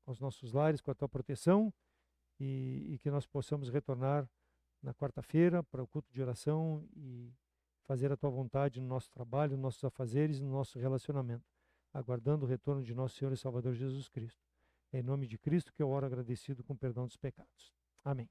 aos nossos lares com a tua proteção e que nós possamos retornar na quarta-feira para o culto de oração e fazer a tua vontade no nosso trabalho, nos nossos afazeres e no nosso relacionamento, aguardando o retorno de nosso Senhor e Salvador Jesus Cristo. É em nome de Cristo que eu oro agradecido com perdão dos pecados. Amém.